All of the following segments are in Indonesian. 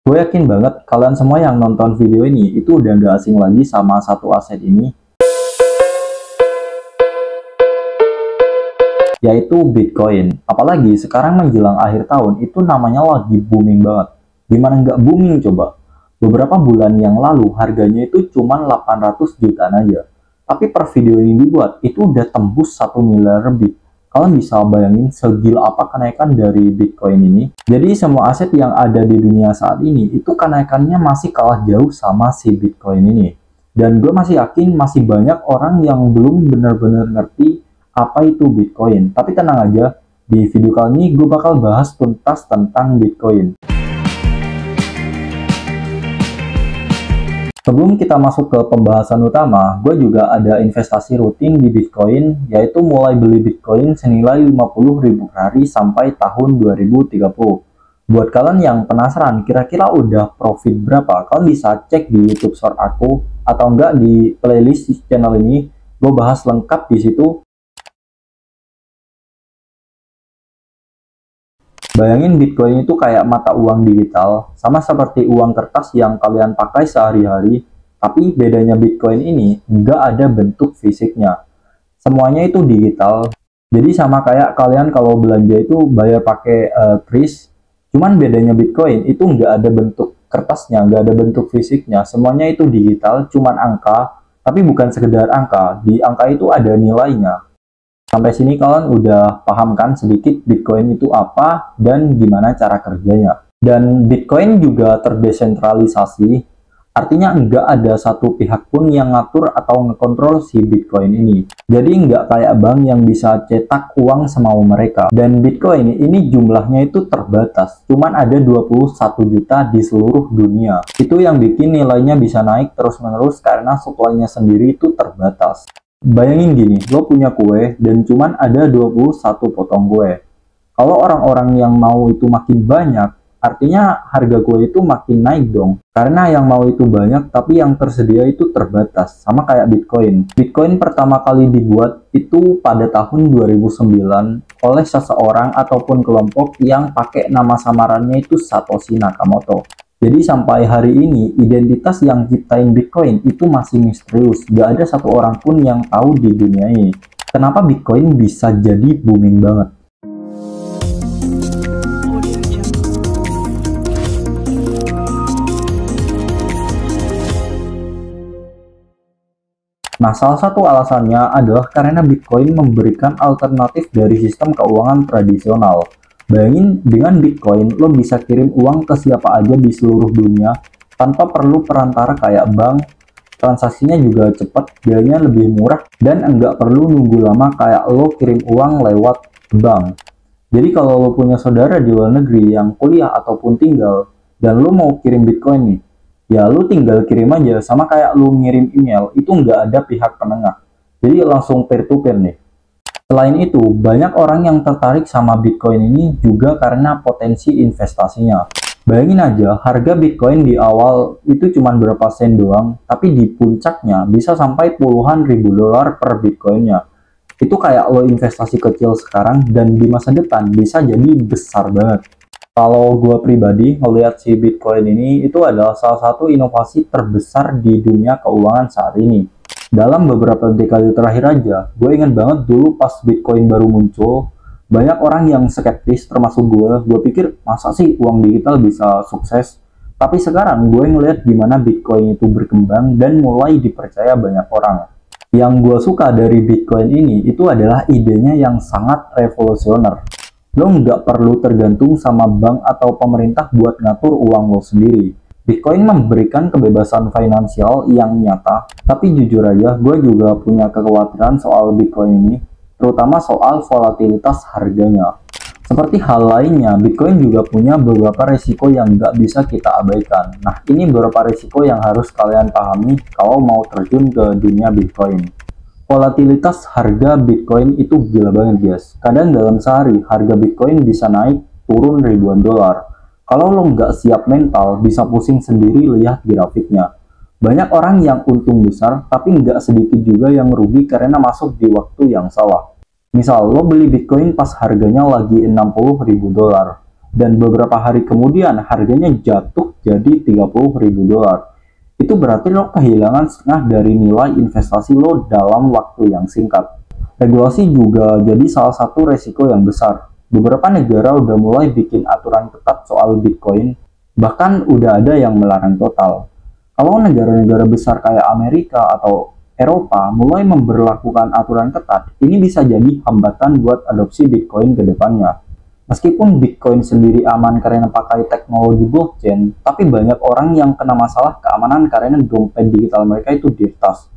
Gue yakin banget kalian semua yang nonton video ini itu udah gak asing lagi sama satu aset ini, yaitu Bitcoin. Apalagi sekarang menjelang akhir tahun itu namanya lagi booming banget. Gimana nggak booming coba? Beberapa bulan yang lalu harganya itu cuma 800 jutaan aja. Tapi per video ini dibuat itu udah tembus 1 miliar lebih. Kalian bisa bayangin segila apa kenaikan dari Bitcoin ini. Jadi semua aset yang ada di dunia saat ini itu kenaikannya masih kalah jauh sama si Bitcoin ini. Dan gue masih yakin masih banyak orang yang belum benar-benar ngerti apa itu Bitcoin. Tapi tenang aja, di video kali ini gue bakal bahas tuntas tentang Bitcoin. Sebelum kita masuk ke pembahasan utama, gue juga ada investasi rutin di Bitcoin, yaitu mulai beli Bitcoin senilai 50.000 per hari sampai tahun 2030. Buat kalian yang penasaran kira-kira udah profit berapa, kalian bisa cek di YouTube Short aku, atau enggak di playlist channel ini, gue bahas lengkap di situ. Bayangin Bitcoin itu kayak mata uang digital, sama seperti uang kertas yang kalian pakai sehari-hari, tapi bedanya Bitcoin ini nggak ada bentuk fisiknya. Semuanya itu digital, jadi sama kayak kalian kalau belanja itu bayar pakai kris, cuman bedanya Bitcoin itu nggak ada bentuk kertasnya, nggak ada bentuk fisiknya, semuanya itu digital, cuman angka, tapi bukan sekedar angka, di angka itu ada nilainya. Sampai sini kalian udah paham kan sedikit Bitcoin itu apa dan gimana cara kerjanya. Dan Bitcoin juga terdesentralisasi, artinya nggak ada satu pihak pun yang ngatur atau ngekontrol si Bitcoin ini. Jadi nggak kayak bank yang bisa cetak uang semau mereka. Dan Bitcoin ini jumlahnya itu terbatas, cuman ada 21 juta di seluruh dunia. Itu yang bikin nilainya bisa naik terus-menerus karena supply-nya sendiri itu terbatas. Bayangin gini, lo punya kue dan cuman ada 21 potong kue. Kalau orang-orang yang mau itu makin banyak, artinya harga kue itu makin naik dong. Karena yang mau itu banyak, tapi yang tersedia itu terbatas. Sama kayak Bitcoin. Bitcoin pertama kali dibuat itu pada tahun 2009 oleh seseorang ataupun kelompok yang pakai nama samarannya itu Satoshi Nakamoto. Jadi sampai hari ini, identitas yang ciptain Bitcoin itu masih misterius. Gak ada satu orang pun yang tahu di dunia ini. Kenapa Bitcoin bisa jadi booming banget? Nah, salah satu alasannya adalah karena Bitcoin memberikan alternatif dari sistem keuangan tradisional. Bayangin dengan Bitcoin, lo bisa kirim uang ke siapa aja di seluruh dunia tanpa perlu perantara kayak bank. Transaksinya juga cepat, biayanya lebih murah, dan enggak perlu nunggu lama kayak lo kirim uang lewat bank. Jadi kalau lo punya saudara di luar negeri yang kuliah ataupun tinggal, dan lo mau kirim Bitcoin nih, ya lo tinggal kirim aja, sama kayak lo ngirim email, itu nggak ada pihak penengah. Jadi langsung peer-to-peer nih. Selain itu, banyak orang yang tertarik sama Bitcoin ini juga karena potensi investasinya. Bayangin aja, harga Bitcoin di awal itu cuma berapa sen doang, tapi di puncaknya bisa sampai puluhan ribu dolar per Bitcoinnya. Itu kayak lo investasi kecil sekarang dan di masa depan bisa jadi besar banget. Kalau gue pribadi ngelihat si Bitcoin ini, itu adalah salah satu inovasi terbesar di dunia keuangan saat ini. Dalam beberapa dekade terakhir aja, gue ingat banget dulu pas Bitcoin baru muncul, banyak orang yang skeptis termasuk gue pikir masa sih uang digital bisa sukses? Tapi sekarang gue ngeliat gimana Bitcoin itu berkembang dan mulai dipercaya banyak orang. Yang gue suka dari Bitcoin ini itu adalah idenya yang sangat revolusioner. Lo nggak perlu tergantung sama bank atau pemerintah buat ngatur uang lo sendiri. Bitcoin memberikan kebebasan finansial yang nyata, tapi jujur aja gue juga punya kekhawatiran soal Bitcoin ini, terutama soal volatilitas harganya. Seperti hal lainnya, Bitcoin juga punya beberapa risiko yang nggak bisa kita abaikan. Nah, ini beberapa risiko yang harus kalian pahami kalau mau terjun ke dunia Bitcoin. Volatilitas harga Bitcoin itu gila banget guys. Kadang dalam sehari harga Bitcoin bisa naik turun ribuan dolar. Kalau lo nggak siap mental, bisa pusing sendiri lihat grafiknya. Banyak orang yang untung besar, tapi nggak sedikit juga yang rugi karena masuk di waktu yang salah. Misal, lo beli Bitcoin pas harganya lagi 60.000 dolar. dan beberapa hari kemudian harganya jatuh jadi 30.000 dolar. Itu berarti lo kehilangan setengah dari nilai investasi lo dalam waktu yang singkat. Regulasi juga jadi salah satu resiko yang besar. Beberapa negara udah mulai bikin aturan ketat soal Bitcoin, bahkan udah ada yang melarang total. Kalau negara-negara besar kayak Amerika atau Eropa mulai memberlakukan aturan ketat, ini bisa jadi hambatan buat adopsi Bitcoin ke depannya. Meskipun Bitcoin sendiri aman karena pakai teknologi blockchain, tapi banyak orang yang kena masalah keamanan karena dompet digital mereka itu diretas.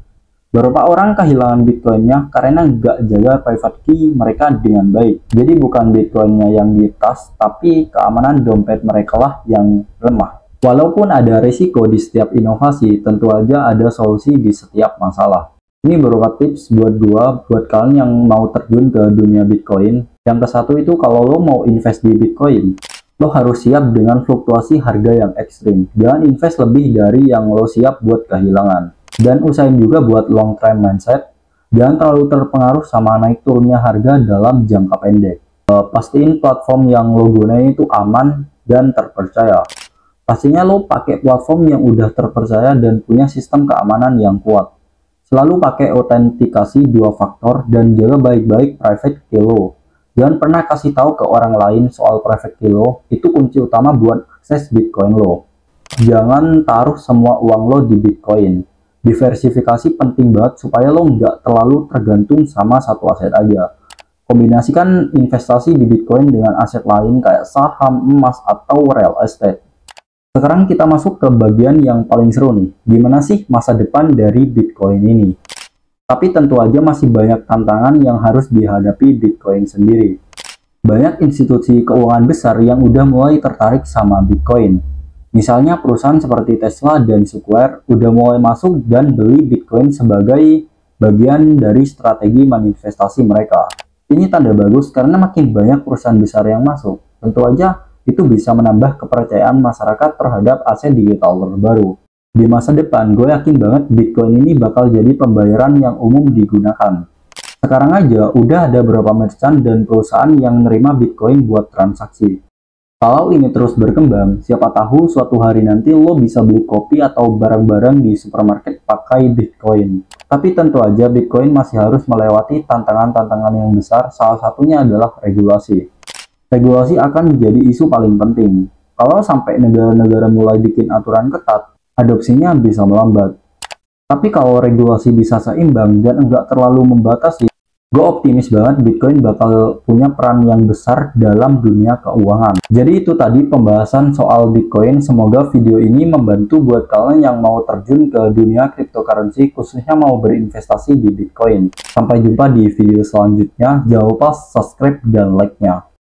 Beberapa orang kehilangan Bitcoinnya karena nggak jaga private key mereka dengan baik. Jadi bukan Bitcoinnya yang diretas, tapi keamanan dompet mereka lah yang lemah. Walaupun ada risiko di setiap inovasi, tentu aja ada solusi di setiap masalah. Ini beberapa tips buat kalian yang mau terjun ke dunia Bitcoin. Yang ke satu itu, kalau lo mau invest di Bitcoin, lo harus siap dengan fluktuasi harga yang ekstrim. Jangan invest lebih dari yang lo siap buat kehilangan. Dan usahain juga buat long term mindset. Jangan terlalu terpengaruh sama naik turunnya harga dalam jangka pendek. Pastiin platform yang lo gunain itu aman dan terpercaya. Pastinya lo pakai platform yang udah terpercaya dan punya sistem keamanan yang kuat. Selalu pakai autentikasi 2 faktor dan jaga baik-baik private key lo. Jangan pernah kasih tahu ke orang lain soal private key lo, itu kunci utama buat akses Bitcoin lo. Jangan taruh semua uang lo di Bitcoin. Diversifikasi penting banget supaya lo nggak terlalu tergantung sama satu aset aja. Kombinasikan investasi di Bitcoin dengan aset lain kayak saham, emas, atau real estate. Sekarang kita masuk ke bagian yang paling seru nih. Gimana sih masa depan dari Bitcoin ini? Tapi tentu aja masih banyak tantangan yang harus dihadapi Bitcoin sendiri. Banyak institusi keuangan besar yang udah mulai tertarik sama Bitcoin. Misalnya perusahaan seperti Tesla dan Square udah mulai masuk dan beli Bitcoin sebagai bagian dari strategi manifestasi mereka. Ini tanda bagus karena makin banyak perusahaan besar yang masuk. Tentu aja itu bisa menambah kepercayaan masyarakat terhadap aset digital terbaru. Di masa depan, gue yakin banget Bitcoin ini bakal jadi pembayaran yang umum digunakan. Sekarang aja udah ada beberapa merchant dan perusahaan yang nerima Bitcoin buat transaksi. Kalau ini terus berkembang, siapa tahu suatu hari nanti lo bisa beli kopi atau barang-barang di supermarket pakai Bitcoin. Tapi tentu aja Bitcoin masih harus melewati tantangan-tantangan yang besar, salah satunya adalah regulasi. Regulasi akan menjadi isu paling penting. Kalau sampai negara-negara mulai bikin aturan ketat, adopsinya bisa melambat. Tapi kalau regulasi bisa seimbang dan enggak terlalu membatasi, gue optimis banget Bitcoin bakal punya peran yang besar dalam dunia keuangan. Jadi itu tadi pembahasan soal Bitcoin. Semoga video ini membantu buat kalian yang mau terjun ke dunia cryptocurrency, khususnya mau berinvestasi di Bitcoin. Sampai jumpa di video selanjutnya. Jangan lupa subscribe dan like-nya.